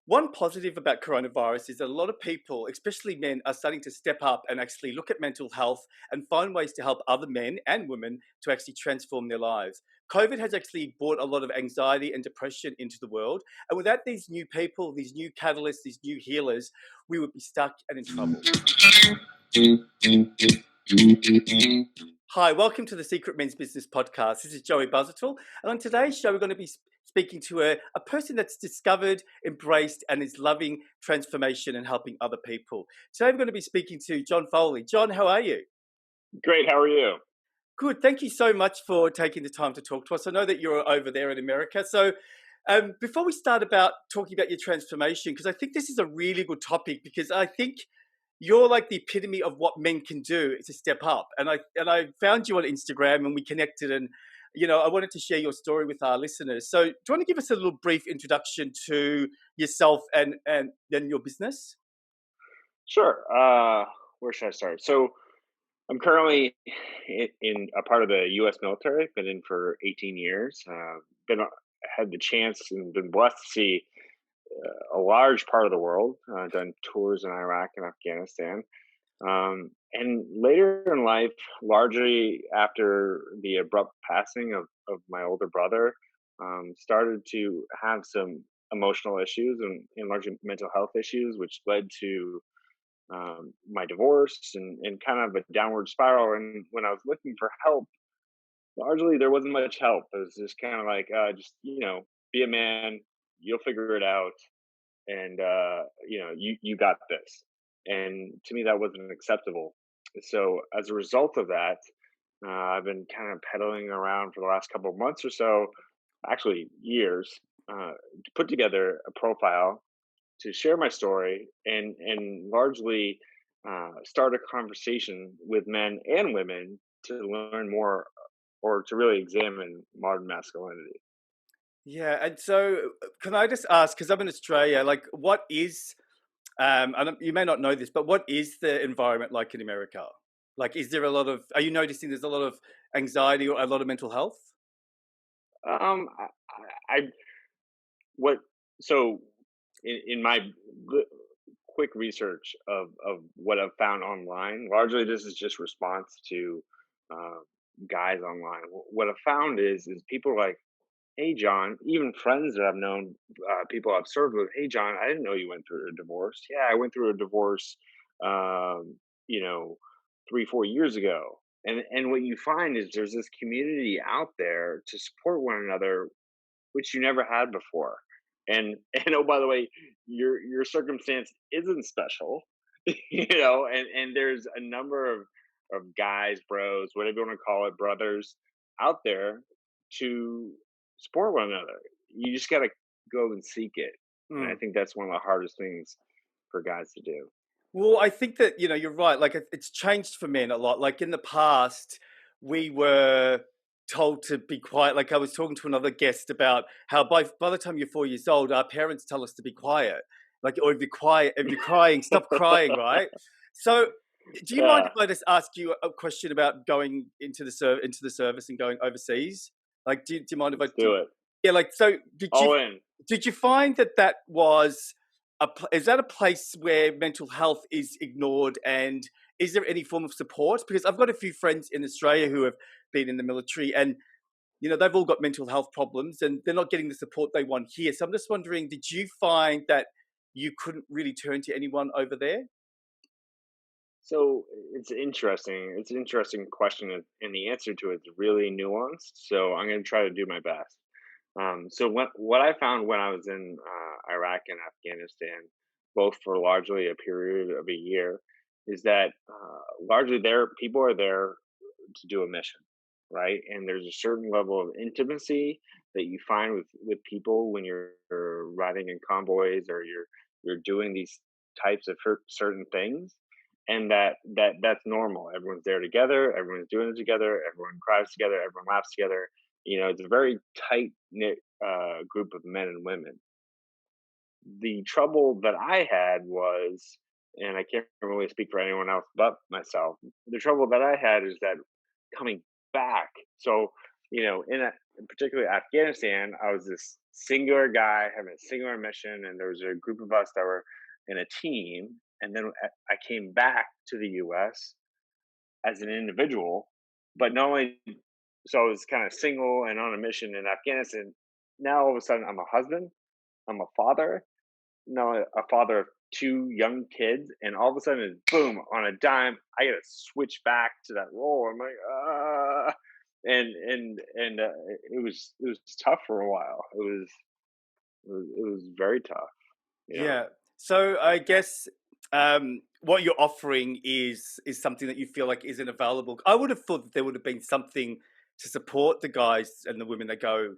One positive about coronavirus is that a lot of people, especially men, are starting to step up and actually look at mental health and find ways to help other men and women to actually transform their lives. COVID has actually brought a lot of anxiety and depression into the world. And without these new people, these new catalysts, these new healers, we would be stuck and in trouble. Hi, welcome to the Secret Men's Business Podcast. This is Joey Buzzattle. And on today's show, we're going to be speaking to a person that's discovered, embraced, and is loving transformation and helping other people. Today, we're going to be speaking to John Foley. John, how are you? Great. How are you? Good. Thank you so much for taking the time to talk to us. I know that you're over there in America. So before we start about talking about your transformation, because I think this is a really good topic, because I think you're like the epitome of what men can do to step up. And I found you on Instagram and we connected, and I wanted to share your story with our listeners. So do you want to give us a little brief introduction to yourself and then your business? Sure. Where should I start? So I'm currently in a part of the U.S. military. Been in for 18 years. Had the chance and been blessed to see a large part of the world. Done tours in Iraq and Afghanistan. And later in life, largely after the abrupt passing of my older brother, started to have some emotional issues and largely mental health issues, which led to my divorce and kind of a downward spiral. And when I was looking for help, largely there wasn't much help. It was just kind of like, be a man, you'll figure it out, and you got this. And to me, that wasn't acceptable. So as a result of that, I've been kind of pedaling around for the last couple of months or so, actually years, to put together a profile to share my story and largely start a conversation with men and women to learn more or to really examine modern masculinity. Yeah. And so can I just ask, because I'm in Australia, like what is, you may not know this, but what is the environment like in America? Like, are you noticing there's a lot of anxiety or a lot of mental health? Um, I what so in my quick research of what I've found online, largely this is just response to uh, guys online. What I've found is people are like, "Hey, John," even friends that I've known, people I've served with. "Hey, John, I didn't know you went through a divorce." Yeah, I went through a divorce, um, you know, 3, 4 years ago. And what you find is there's this community out there to support one another, which you never had before. And oh, by the way, your circumstance isn't special, and there's a number of guys, bros, whatever you want to call it, brothers out there to support one another. You just got to go and seek it. And I Mm. think that's one of the hardest things for guys to do. Well, I think that, you're right. Like it's changed for men a lot. Like in the past, we were told to be quiet. Like I was talking to another guest about how by the time you're 4 years old, our parents tell us to be quiet. Like, or if you're quiet, if you're crying, stop crying, right? So do you mind Yeah, if I just ask you a question about going into the service and going overseas? Like, do you mind if I let's do? do it. Yeah, like so All in. did you find that was is that a place where mental health is ignored, and is there any form of support? Because I've got a few friends in Australia who have been in the military, and they've all got mental health problems and they're not getting the support they want here. So I'm just wondering, did you find that you couldn't really turn to anyone over there? So it's interesting. It's an interesting question, and the answer to it's really nuanced. So I'm going to try to do my best. So what I found when I was in Iraq and Afghanistan, both for largely a period of a year, is that largely there people are there to do a mission, right? And there's a certain level of intimacy that you find with people when you're riding in convoys or you're doing these types of certain things, and that's normal. Everyone's there together. Everyone's doing it together. Everyone cries together. Everyone laughs together. It's a very tight knit group of men and women. The trouble that I had was, and I can't really speak for anyone else but myself. The trouble that I had is that coming back. So, in particularly Afghanistan, I was this singular guy having a singular mission, and there was a group of us that were in a team. And then I came back to the U.S. as an individual, but not only so I was kind of single and on a mission in Afghanistan. Now all of a sudden I'm a husband, I'm a father, now a father of two young kids, and all of a sudden, boom, on a dime, I got to switch back to that role. I'm like, and it was tough for a while. It was very tough, you know. Yeah. So I guess what you're offering is something that you feel like isn't available. I would have thought that there would have been something to support the guys and the women that go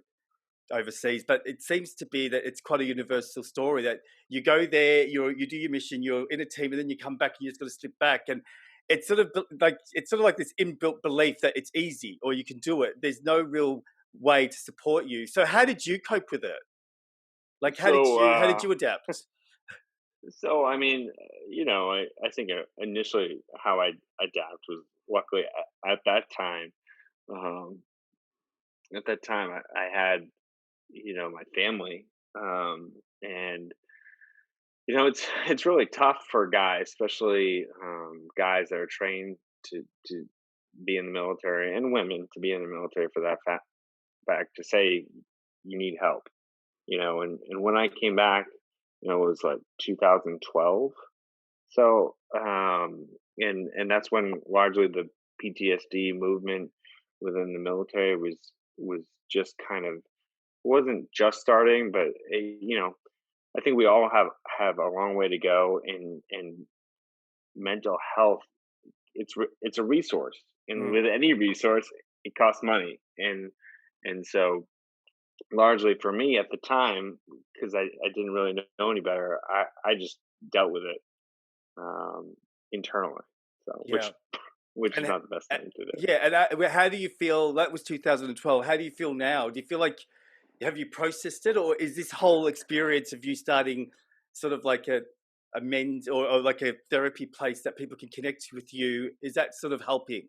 overseas, but it seems to be that it's quite a universal story that you go there, you do your mission, you're in a team, and then you come back and you just got to slip back. And it's sort of like this inbuilt belief that it's easy or you can do it. There's no real way to support you. So how did you cope with it? Like So, how did you adapt? so I mean, I think initially how I adapt was luckily at that time. Um, at that time, I had my family, and it's really tough for guys, especially guys that are trained to be in the military, and women to be in the military for that fact, to say you need help. And when I came back, it was like 2012. So, and that's when largely the PTSD movement within the military was just kind of, wasn't just starting, but I think we all have a long way to go in mental health. It's a resource, and Mm, with any resource, it costs money, and so largely for me at the time, because I didn't really know any better, I just dealt with it internally. So yeah. which is And not the best uh, thing to do. yeah, and how do you feel? That was 2012. How do you feel now? Do you feel like have you processed it, or is this whole experience of you starting sort of like a men's or like a therapy place that people can connect with you? Is that sort of helping?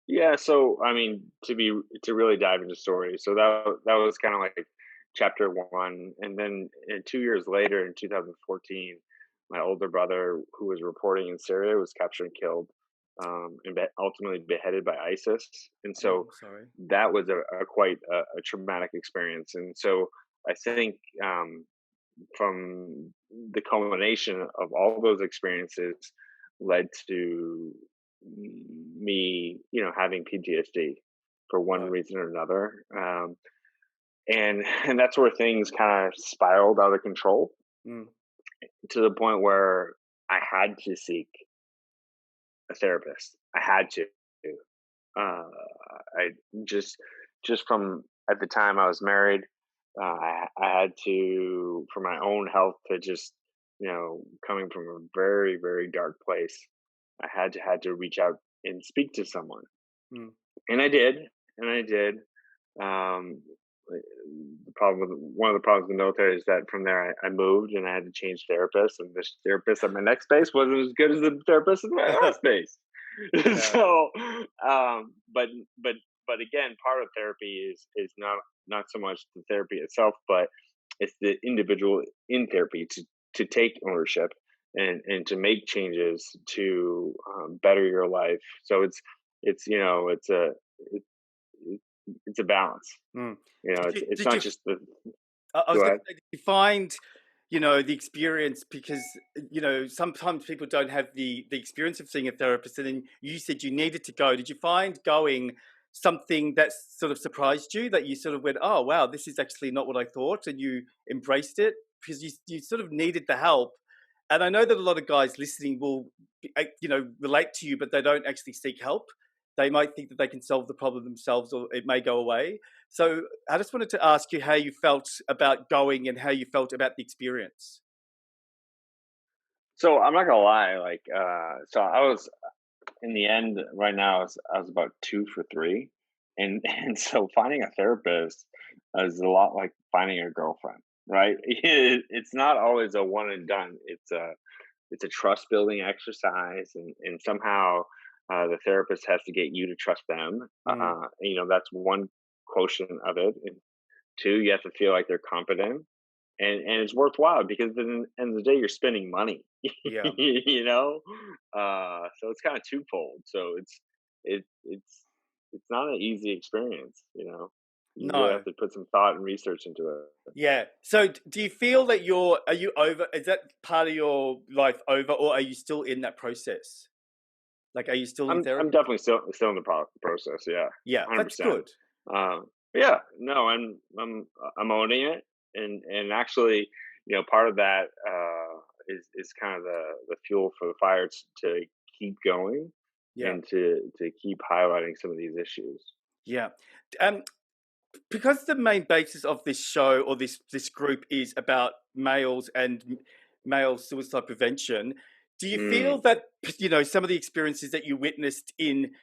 Yeah, so I mean, to really dive into story, so that was kind of like chapter one, and then 2 years later, in 2014, my older brother, who was reporting in Syria, was captured and killed, and ultimately beheaded by ISIS, and so Oh, sorry. that was a quite a traumatic experience, and so I think from the culmination of all those experiences led to me, having PTSD for one Right. reason or another. And that's where things kind of spiraled out of control Mm, to the point where I had to seek a therapist. I had to. Uh, I just from at the time I was married, I had to, for my own health, to just coming from a very very dark place. I had to reach out and speak to someone, mm. and I did, and I did. Um, the problem with one of the problems in the military is that from there I moved and I had to change therapists, and this therapist at my next base wasn't as good as the therapist at my last base. Yeah. So, but but but again, part of therapy is not so much the therapy itself, but it's the individual in therapy to take ownership and to make changes to better your life. So it's it, it's a balance. Mm. It's it's Did not you just the I was go going to ahead. say, did you find, the experience because, sometimes people don't have the experience of seeing a therapist, and then you said you needed to go. Did you find going something that sort of surprised you that you sort of went, oh, wow, this is actually not what I thought, and you embraced it because you sort of needed the help. And I know that a lot of guys listening will, relate to you, but they don't actually seek help. They might think that they can solve the problem themselves or it may go away. So I just wanted to ask you how you felt about going and how you felt about the experience. So I'm not gonna lie, like so I was in the end right now I was about 2 for 3, and and so finding a therapist is a lot like finding a girlfriend, right? It's not always a one and done. It's a trust building exercise, and somehow the therapist has to get you to trust them. Mm, That's one quotient of it. Two, you have to feel like they're competent, and it's worthwhile because at the end of the day, you're spending money, Yeah. you know. So it's kind of twofold. So it's not an easy experience, you know. You really No. have to put some thought and research into it. Yeah. So do you feel that are you over, is that part of your life over, or are you still in that process? Like, are you still in I'm therapy? definitely still in the process. Yeah, Yeah, that's 100%. good. Yeah, no, I'm owning it, and actually, part of that is kind of the fuel for the fire to keep going Yeah. and to keep highlighting some of these issues. Yeah. Um, because the main basis of this show, or this group, is about males and male suicide prevention, do you feel Mm. that some of the experiences that you witnessed in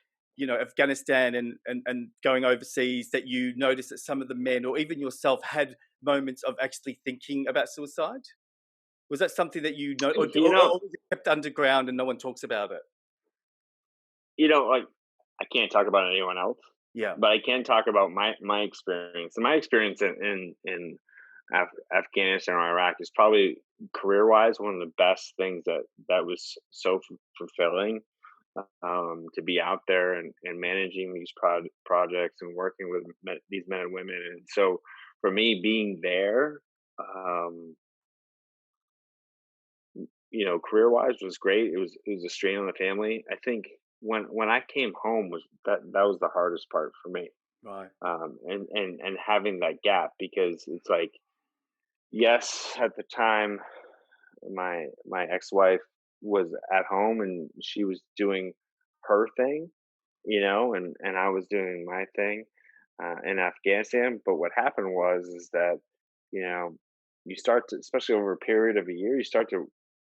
Afghanistan and going overseas, that you noticed that some of the men, or even yourself, had moments of actually thinking about suicide? Was that something that you know, or, You or, know, or was it kept underground and no one talks about it? like I can't talk about anyone else, Yeah. but I can talk about my experience. And my experience in Afghanistan or Iraq is probably career wise one of the best things that was so fulfilling. To be out there and managing these projects and working with these men and women. And so for me, being there, um, career wise was great. It was a strain on the family. I think when I came home was that was the hardest part for me. Right. And having that gap, because it's like, yes, at the time my ex-wife was at home and she was doing her thing, and I was doing my thing in Afghanistan. But what happened was is that you know you start to, especially over a period of a year, you start to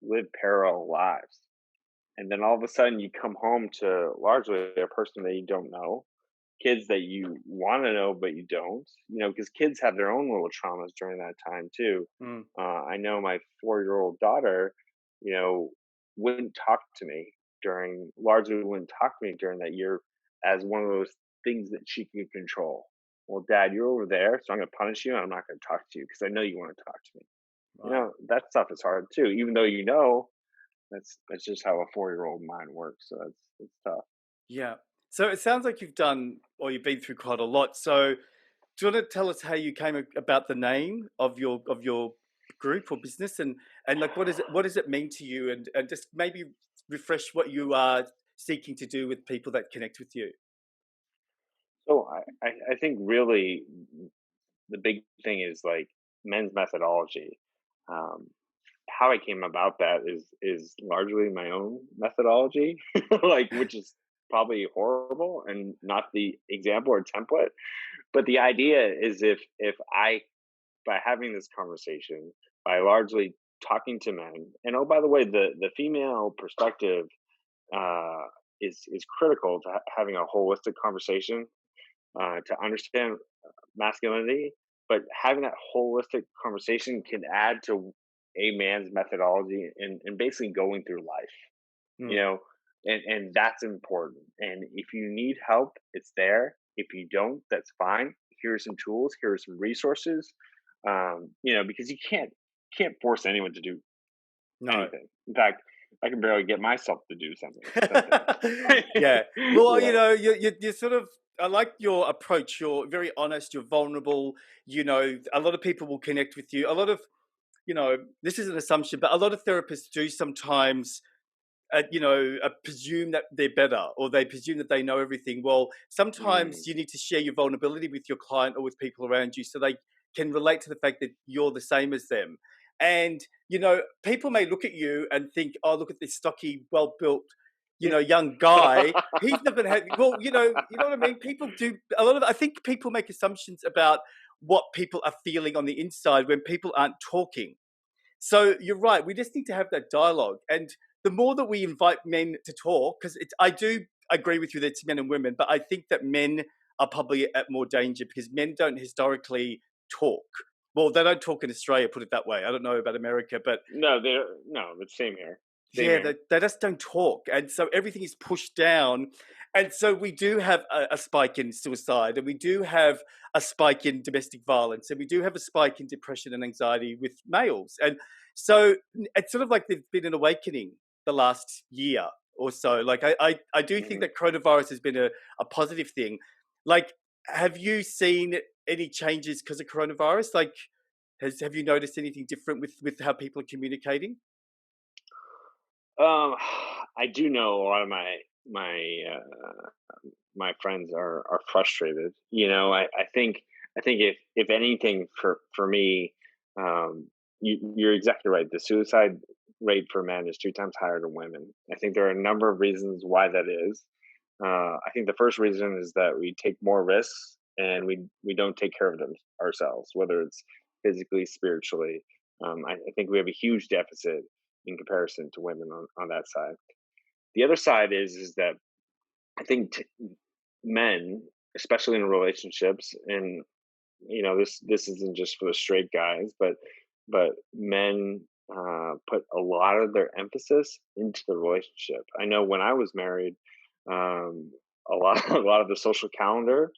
live parallel lives, and then all of a sudden you come home to largely a person that you don't know, kids that you want to know but you don't, because kids have their own little traumas during that time too. Mm. I know my 4-year-old daughter, you know, wouldn't talk to me largely wouldn't talk to me during that year, as one of those things that she could control. Well, Dad, you're over there, so I'm going to punish you, and I'm not going to talk to you because I know you want to talk to me. Right. That stuff is hard too, even though that's just how a 4-year-old mind works. So it's tough. Yeah. So it sounds like you've done, or you've been through quite a lot. So do you want to tell us how you came about the name of your group or business, and like what does it mean to you, and just maybe refresh what you are seeking to do with people that connect with you? So I think really the big thing is like men's methodology. Um, how I came about that is largely my own methodology, like, which is probably horrible and not the example or template. But the idea is, if I, by having this conversation, by largely talking to men, and oh, by the way, the female perspective uh, is critical to having a holistic conversation to understand masculinity, but having that holistic conversation can add to a man's methodology and basically going through life, you Mm. know, and that's important. And if you need help, it's there. If you don't, that's fine. Here are some tools. Here are some resources. Because you can't force anyone to do No. anything. In fact, I can barely get myself to do something. Yeah. Well, you know, you sort of. I like your approach. You're very honest. You're vulnerable. A lot of people will connect with you. A lot of, this is an assumption, but a lot of therapists do sometimes, presume that they're better, or they presume that they know everything. Well, mm, sometimes you need to share your vulnerability with your client or with people around you, so they can relate to the fact that you're the same as them. And, people may look at you and think, oh, look at this stocky, well built, young guy. He's not going to have, well, you know what I mean? People do a lot of, I think people make assumptions about what people are feeling on the inside when people aren't talking. So you're right. We just need to have that dialogue. And the more that we invite men to talk, because I do agree with you that it's men and women, but I think that men are probably at more danger because men don't historically talk. Well, they don't talk in Australia, put it that way. I don't know about America, but no, the same here. Same yeah, here. they just don't talk. And so everything is pushed down. And so we do have a spike in suicide, and we do have a spike in domestic violence, and we do have a spike in depression and anxiety with males. And so it's sort of like there's been an awakening the last year or so. Like I do think Mhm. that coronavirus has been a positive thing. Like, have you seen any changes because of coronavirus? Like, have you noticed anything different with how people are communicating? Um, I do know a lot of my my friends are frustrated. I think if anything for me, you're exactly right. The suicide rate for men is 3 times higher than women. I think there are a number of reasons why that is. I think the first reason is that we take more risks and we don't take care of them ourselves, whether it's physically, spiritually. I think we have a huge deficit in comparison to women on that side. The other side is that I think men, especially in relationships, and this isn't just for the straight guys, but men put a lot of their emphasis into the relationship. I know when I was married, a lot a lot of the social calendar.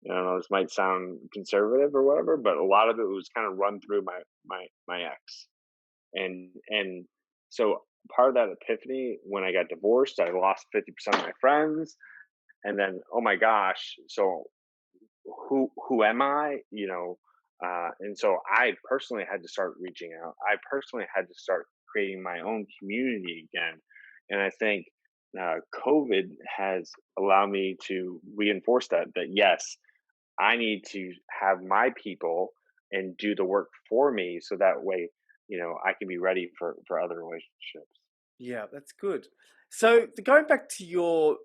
I don't know, this might sound conservative or whatever, but a lot of it was kind of run through my ex, and so part of that epiphany when I got divorced, I lost 50% of my friends, and then oh my gosh, so who am I? And so I personally had to start reaching out. I personally had to start creating my own community again, and I think COVID has allowed me to reinforce that yes, I need to have my people and do the work for me, so that way, I can be ready for other relationships. Yeah, that's good. So going back to your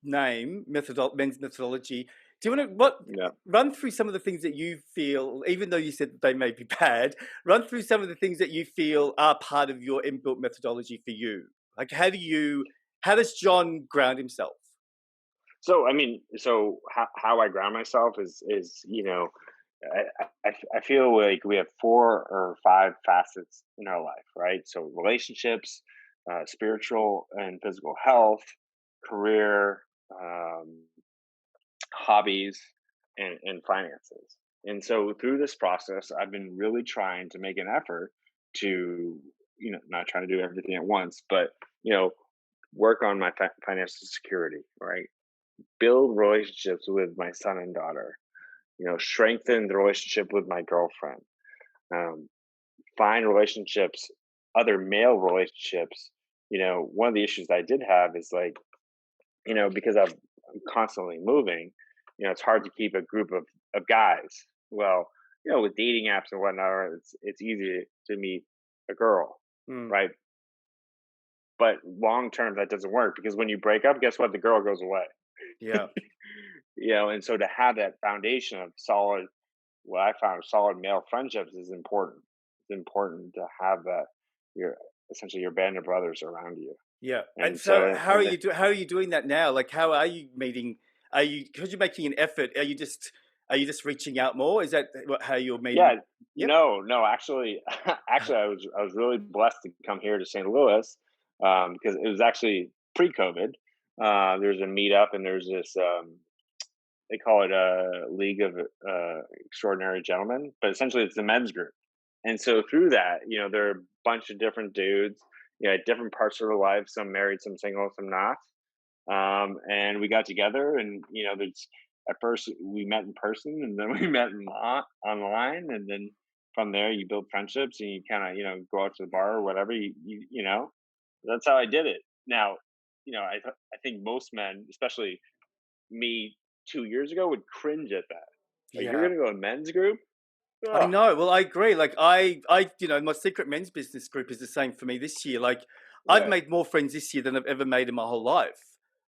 name, men's methodology, do you want to what Yeah. run through some of the things that you feel, even though you said that they may be bad, run through some of the things that you feel are part of your inbuilt methodology for you. Like, how does John ground himself? So I mean, so how I ground myself is I feel like we have 4 or 5 facets in our life, right? So relationships, spiritual and physical health, career, um, hobbies, and finances. And so through this process, I've been really trying to make an effort to, not trying to do everything at once, but you know, work on my financial security, right? Build relationships with my son and daughter, strengthen the relationship with my girlfriend, um, find relationships, other male relationships. One of the issues I did have is like, because I'm constantly moving, it's hard to keep a group of guys. Well, with dating apps and whatnot, it's easy to meet a girl, Mm, right? But long term, that doesn't work because when you break up, guess what? The girl goes away. yeah. And so to have that foundation of solid, what I found solid male friendships is important. It's important to have that your essentially your band of brothers around you. Yeah. And And so so and, and how are you doing that now? Like, how are you meeting? Are you, because you're making an effort, are you just reaching out more? Is that how you're meeting? yeah, Yep. no, actually, actually, I was really blessed to come here to St. Louis, because it was actually pre-COVID. There's a meetup, and there's this they call it a League of Extraordinary Gentlemen, but essentially it's the men's group. And so through that, there are a bunch of different dudes, at different parts of their life. Some married, some single, some not. And we got together, and there's at first we met in person, and then we met online, and then from there you build friendships, and you kind of go out to the bar or whatever. That's how I did it. Now, I think most men, especially me 2 years ago, would cringe at that. Like, you're Yeah. gonna go to a men's group? I Ugh. know. Well, I agree. Like my secret men's business group is the same for me this year. Like, I've Right. made more friends this year than I've ever made in my whole life.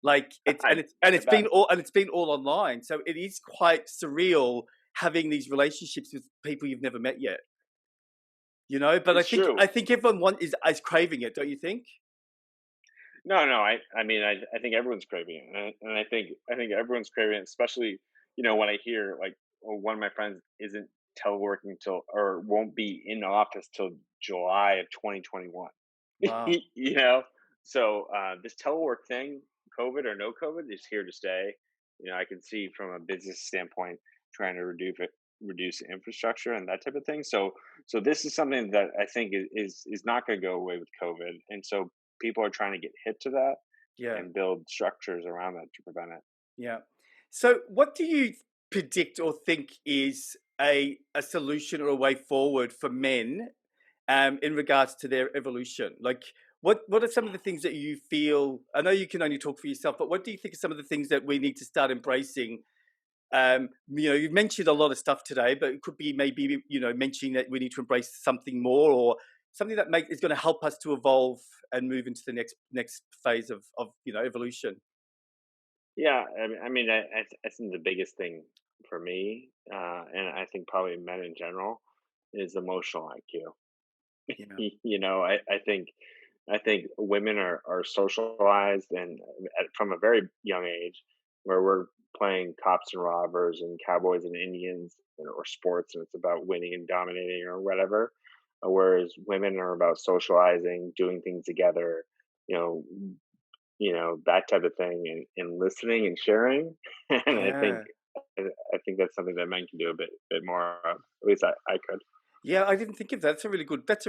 Like, I and I bet. it's been all online. So it is quite surreal having these relationships with people you've never met yet. But It's true. I think everyone is craving it, don't you think? No. I mean, I think everyone's craving it, and I think everyone's craving it, especially when I hear like, oh, one of my friends isn't teleworking till or won't be in the office till July of 2021. Wow. you know, so this telework thing COVID or no COVID is here to stay. I can see from a business standpoint trying to reduce infrastructure and that type of thing. So this is something that I think is not going to go away with COVID, and so people are trying to get hip to that Yeah. and build structures around that to prevent it. Yeah. So, what do you predict or think is a solution or a way forward for men in regards to their evolution? Like, what are some of the things that you feel? I know you can only talk for yourself, but what do you think are some of the things that we need to start embracing? You've mentioned a lot of stuff today, but it could be maybe mentioning that we need to embrace something more or something that is going to help us to evolve and move into the next phase of evolution. Yeah, I think the biggest thing for me, and I think probably men in general, is emotional IQ. Yeah. I think women are socialized and from a very young age, where we're playing cops and robbers and cowboys and Indians or sports, and it's about winning and dominating or whatever. Whereas women are about socializing, doing things together, you know, that type of thing, and listening and sharing. And Yeah. I think that's something that men can do a bit more of. At least I could. Yeah, I didn't think of that. That's a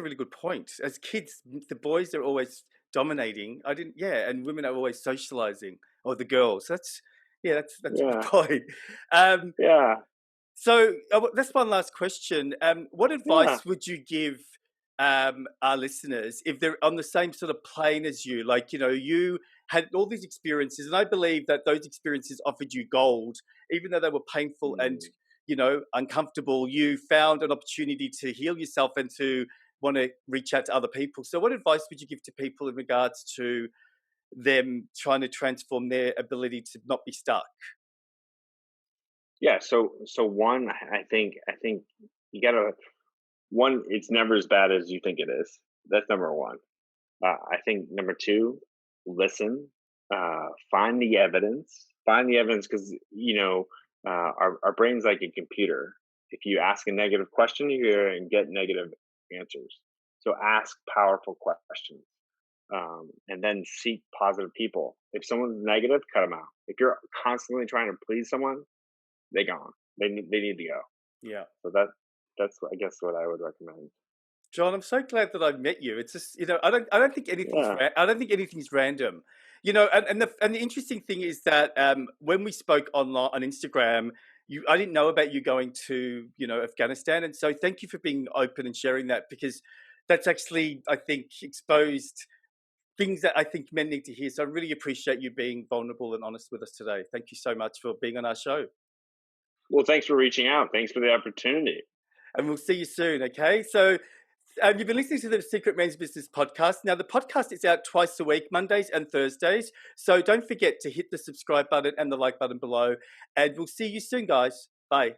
really good point. As kids, the boys are always dominating. I didn't yeah, and women are always socializing, or the girls. That's a good Yeah, point. Um, yeah, so that's one last question. What yeah. advice would you give our listeners if they're on the same sort of plane as you? Like, you had all these experiences, and I believe that those experiences offered you gold, even though they were painful and Mm. uncomfortable. You found an opportunity to heal yourself and to want to reach out to other people. So, what advice would you give to people in regards to them trying to transform their ability to not be stuck? Yeah, so one, I think you gotta one. It's never as bad as you think it is. That's number one. I think number two, listen, find the evidence. Find the evidence because our brain's like a computer. If you ask a negative question, you're going to get negative answers. So ask powerful questions, and then seek positive people. If someone's negative, cut them out. If you're constantly trying to please someone, they gone. They need to go. Yeah. So that's I guess what I would recommend. John, I'm so glad that I've met you. It's just, I don't think Yeah. I don't think anything's random. And the interesting thing is that when we spoke online on Instagram, I didn't know about you going to, Afghanistan. And so thank you for being open and sharing that, because that's actually, I think, exposed things that I think men need to hear. So I really appreciate you being vulnerable and honest with us today. Thank you so much for being on our show. Well, thanks for reaching out. Thanks for the opportunity. And we'll see you soon. Okay. So you've been listening to the Secret Men's Business podcast. Now, the podcast is out twice a week, Mondays and Thursdays. So don't forget to hit the subscribe button and the like button below. And we'll see you soon, guys. Bye.